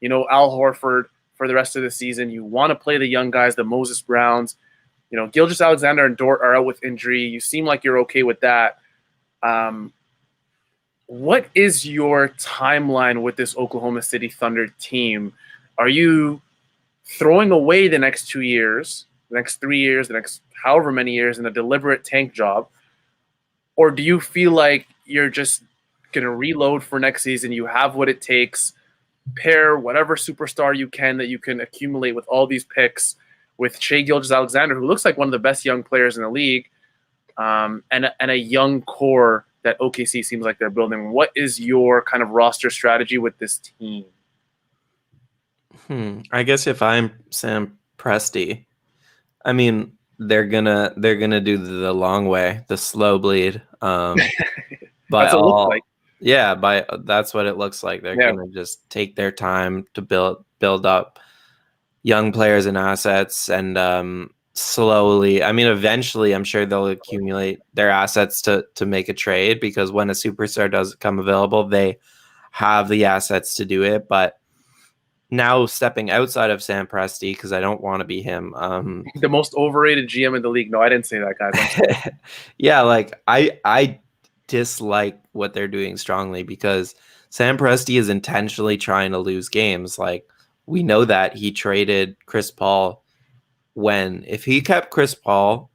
Al Horford for the rest of the season. You want to play the young guys, the Moses Browns. Gilgeous-Alexander and Dort are out with injury. You seem like you're okay with that. What is your timeline with this Oklahoma City Thunder team? Are you throwing away the next 2 years, the next 3 years, the next however many years in a deliberate tank job? Or do you feel like you're just going to reload for next season? You have what it takes, pair whatever superstar you can that you can accumulate with all these picks with Shai Gilgeous-Alexander, who looks like one of the best young players in the league, and a young core that OKC seems like they're building. What is your kind of roster strategy with this team? I guess if I'm Sam Presti, I mean, they're gonna do the long way, the slow bleed. That's what it looks like. They're gonna just take their time to build up young players and assets, and slowly. I mean, eventually, I'm sure they'll accumulate their assets to make a trade, because when a superstar does come available, they have the assets to do it. But now, stepping outside of Sam Presti, because I don't want to be him. The most overrated GM in the league. No, I didn't say that, guys. Yeah, like I dislike what they're doing strongly, because Sam Presti is intentionally trying to lose games. Like, we know that he traded Chris Paul if he kept Chris Paul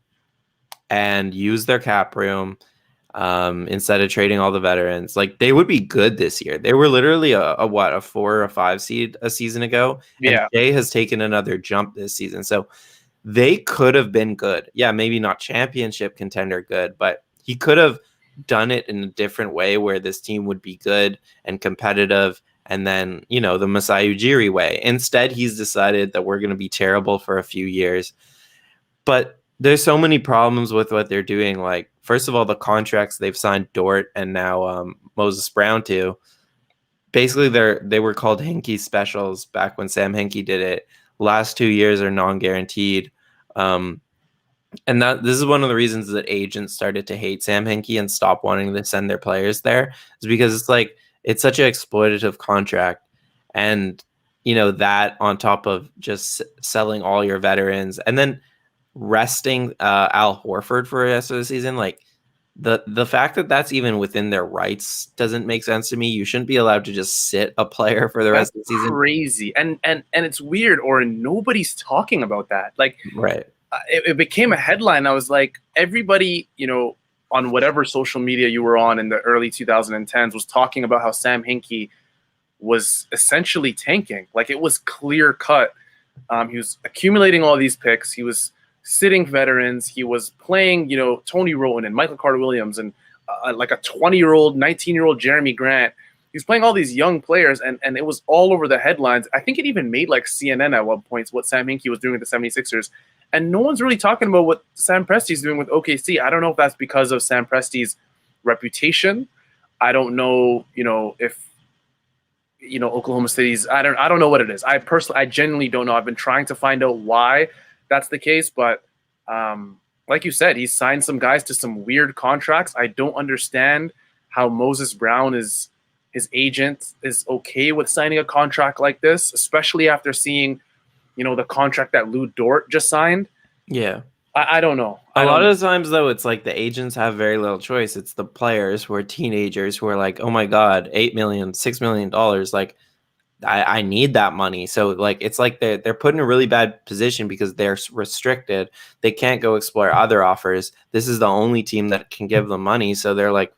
and used their cap room instead of trading all the veterans, like they would be good this year. They were literally a 4 or 5 seed a season ago. Yeah. And Shea has taken another jump this season. So they could have been good. Yeah, maybe not championship contender good, but he could have done it in a different way where this team would be good and competitive. And then, the Masai Ujiri way. Instead, he's decided that we're going to be terrible for a few years. But there's so many problems with what they're doing. Like, first of all, the contracts they've signed Dort and now Moses Brown to. Basically, they were called Hinkie specials back when Sam Hinkie did it. Last 2 years are non-guaranteed. And this is one of the reasons that agents started to hate Sam Hinkie and stop wanting to send their players there, is because it's such an exploitative contract. And, that on top of just selling all your veterans and then resting Al Horford for the rest of the season, like the fact that that's even within their rights doesn't make sense to me. You shouldn't be allowed to just sit a player for the rest of the season. Crazy. And it's weird, or nobody's talking about that. Like, right. It became a headline. I was like, everybody, on whatever social media you were on in the early 2010s was talking about how Sam Hinkie was essentially tanking. Like, it was clear cut. He was accumulating all these picks. He was sitting veterans. He was playing, Tony Rowan and Michael Carter-Williams and like a 20-year-old, 19-year-old Jeremy Grant. He was playing all these young players, and it was all over the headlines. I think it even made like CNN at one point what Sam Hinkie was doing with the 76ers. And no one's really talking about what Sam Presti's doing with OKC. I don't know if that's because of Sam Presti's reputation. I don't know, if Oklahoma City's. I don't know what it is. I genuinely don't know. I've been trying to find out why that's the case, but like you said, he's signed some guys to some weird contracts. I don't understand how Moses Brown his agent is okay with signing a contract like this, especially after seeing the contract that Lou Dort just signed. Yeah. I don't know. A lot of the times, though, it's like the agents have very little choice. It's the players who are teenagers who are like, oh, my God, $8 million, $6 million. Like, I need that money. So, like, it's like they're put in a really bad position because they're restricted. They can't go explore other offers. This is the only team that can give them money. So they're like,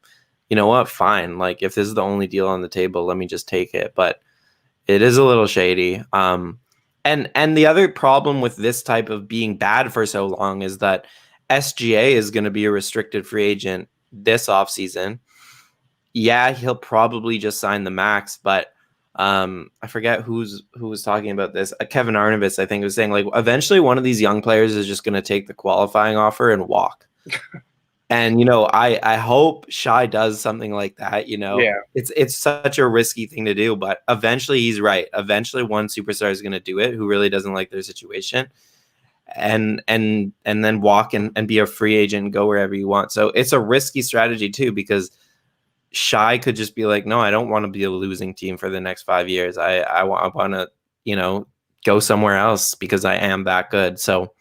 you know what? Fine. Like, if this is the only deal on the table, let me just take it. But it is a little shady. And the other problem with this type of being bad for so long is that SGA is going to be a restricted free agent this offseason. Yeah, he'll probably just sign the max, but I forget who was talking about this. Kevin Arnovitz, I think, was saying, like, eventually one of these young players is just going to take the qualifying offer and walk. And, I hope Shai does something like that, Yeah. It's such a risky thing to do, but eventually he's right. Eventually one superstar is going to do it who really doesn't like their situation and then walk and be a free agent and go wherever you want. So it's a risky strategy too, because Shai could just be like, no, I don't want to be a losing team for the next 5 years. I want to, go somewhere else because I am that good. So,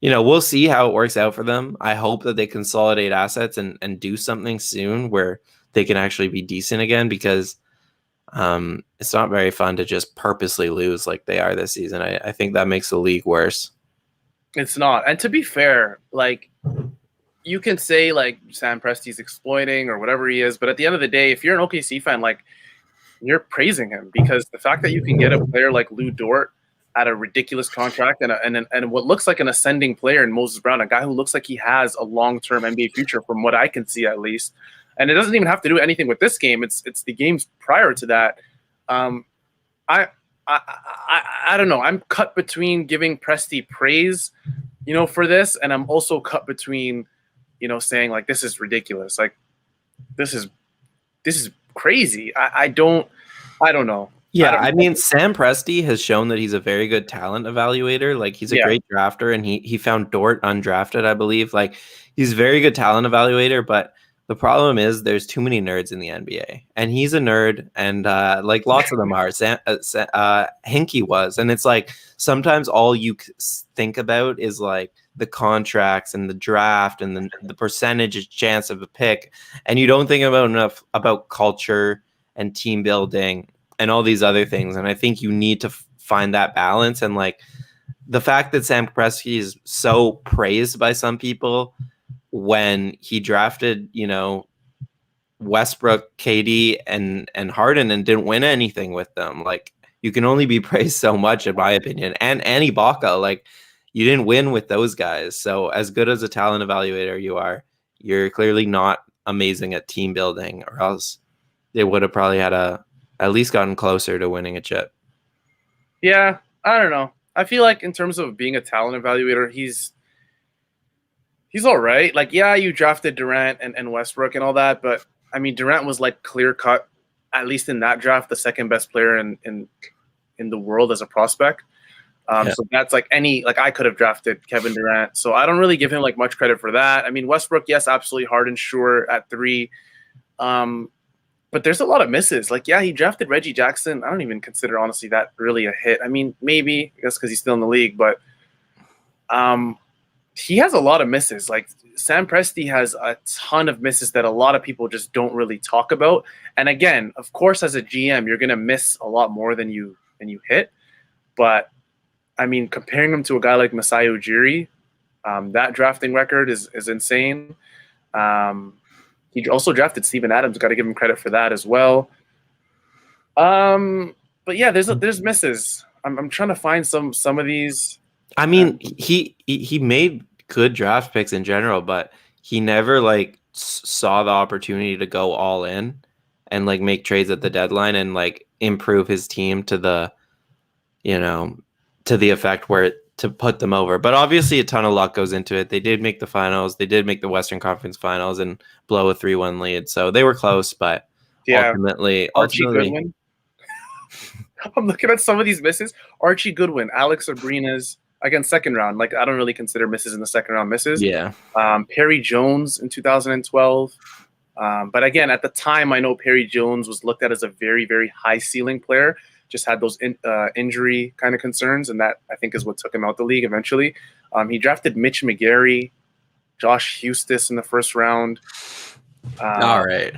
we'll see how it works out for them. I hope that they consolidate assets and do something soon where they can actually be decent again, because it's not very fun to just purposely lose like they are this season. I think that makes the league worse. It's not. And to be fair, like, you can say, like, Sam Presti's exploiting or whatever he is, but at the end of the day, if you're an OKC fan, like, you're praising him, because the fact that you can get a player like Lou Dort at a ridiculous contract and what looks like an ascending player in Moses Brown, a guy who looks like he has a long-term NBA future from what I can see, at least. And it doesn't even have to do anything with this game. It's the games prior to that. I don't know. I'm cut between giving Presti praise, for this, and I'm also cut between, saying, like, this is ridiculous. Like, this is crazy. I don't know. Yeah, I mean, Sam Presti has shown that he's a very good talent evaluator. Like, he's a great drafter, and he found Dort undrafted, I believe. Like, he's a very good talent evaluator, but the problem is there's too many nerds in the NBA, and he's a nerd, and like lots of them are. Hinkie was, and it's like sometimes all you think about is like the contracts and the draft and the percentage chance of a pick, and you don't think about enough about culture and team building and all these other things. And I think you need to find that balance. And like, the fact that Sam Presti is so praised by some people when he drafted, Westbrook, KD, and Harden and didn't win anything with them. Like, you can only be praised so much, in my opinion. And Ibaka, like, you didn't win with those guys. So as good as a talent evaluator you are, you're clearly not amazing at team building, or else they would have probably had at least gotten closer to winning a chip. Yeah, I don't know. I feel like in terms of being a talent evaluator, he's all right. Like, yeah, you drafted Durant and Westbrook and all that, but I mean, Durant was like clear cut, at least in that draft, the second best player in the world as a prospect. So that's like I could have drafted Kevin Durant. So I don't really give him like much credit for that. I mean, Westbrook, yes, absolutely. Harden, sure, at 3. But there's a lot of misses. Like, yeah, he drafted Reggie Jackson. I don't even consider, honestly, that really a hit. I mean, maybe, I guess, because he's still in the league, but he has a lot of misses. Like, Sam Presti has a ton of misses that a lot of people just don't really talk about. And again, of course, as a GM, you're going to miss a lot more than you hit. But I mean, comparing him to a guy like Masai Ujiri, that drafting record is insane. He also drafted Steven Adams. Got to give him credit for that as well. But yeah, there's misses. I'm trying to find some of these. I mean, he made good draft picks in general, but he never like saw the opportunity to go all in and like make trades at the deadline and like improve his team to the, to the effect where to put them over. But obviously a ton of luck goes into it. They did make the finals. They did make the Western Conference Finals and blow a 3-1 lead. So they were close, but ultimately Archie Goodwin. I'm looking at some of these misses. Archie Goodwin, Alex Abrines, again, second round. Like, I don't really consider misses in the second round misses. Yeah. Perry Jones in 2012. But again, at the time, I know Perry Jones was looked at as a very, very high ceiling player. Just had those injury kind of concerns, and that I think is what took him out the league eventually. He drafted Mitch McGary, Josh Hustis in the first round. All right.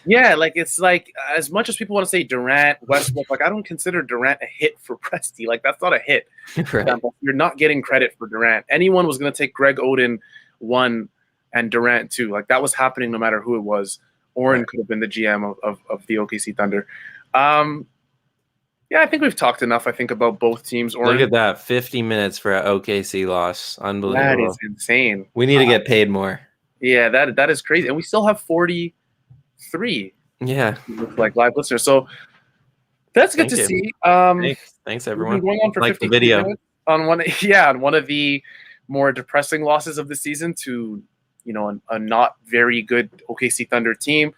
Yeah, like, it's like, as much as people want to say Durant, Westbrook, like, I don't consider Durant a hit for Presti. Like, that's not a hit. Right. You're not getting credit for Durant. Anyone was going to take Greg Oden 1 and Durant 2. Like, that was happening no matter who it was. Oren could have been the GM of the OKC Thunder. Yeah, I think we've talked enough, I think, about both teams. Look at that, 50 minutes for an OKC loss. Unbelievable. That is insane. We need to get paid more. Yeah, that is crazy. And we still have 43 like live listeners. So that's good to see. Thanks everyone. Going on for like the video on one of the more depressing losses of the season to a not very good OKC Thunder team.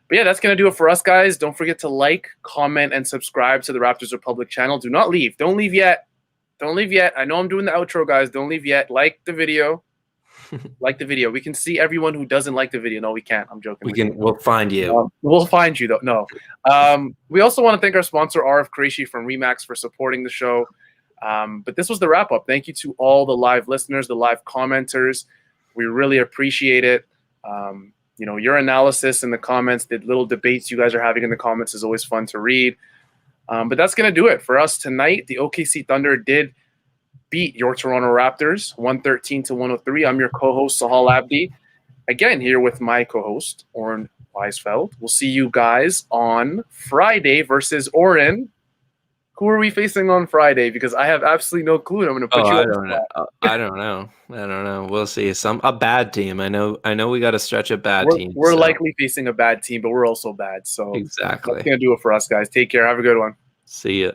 But yeah, that's going to do it for us, guys. Don't forget to like, comment, and subscribe to the Raptors Republic channel. Do not leave. Don't leave yet. I know I'm doing the outro, guys. Don't leave yet. Like the video. Like the video. We can see everyone who doesn't like the video. No, we can't. I'm joking. We'll find you. We'll find you, though. No. We also want to thank our sponsor, RF Qureshi from Remax, for supporting the show. But this was the wrap-up. Thank you to all the live listeners, the live commenters. We really appreciate it. Your analysis in the comments, the little debates you guys are having in the comments is always fun to read. But that's going to do it for us tonight. The OKC Thunder did beat your Toronto Raptors 113-103. I'm your co-host, Sahal Abdi. Again, here with my co-host, Oren Weisfeld. We'll see you guys on Friday versus Oren. Who are we facing on Friday? Because I have absolutely no clue. And I'm going to put you on. I don't know. We'll see. A bad team. I know we got to stretch a bad team. We're likely facing a bad team, but we're also bad. So exactly. That's going to do it for us, guys. Take care. Have a good one. See ya.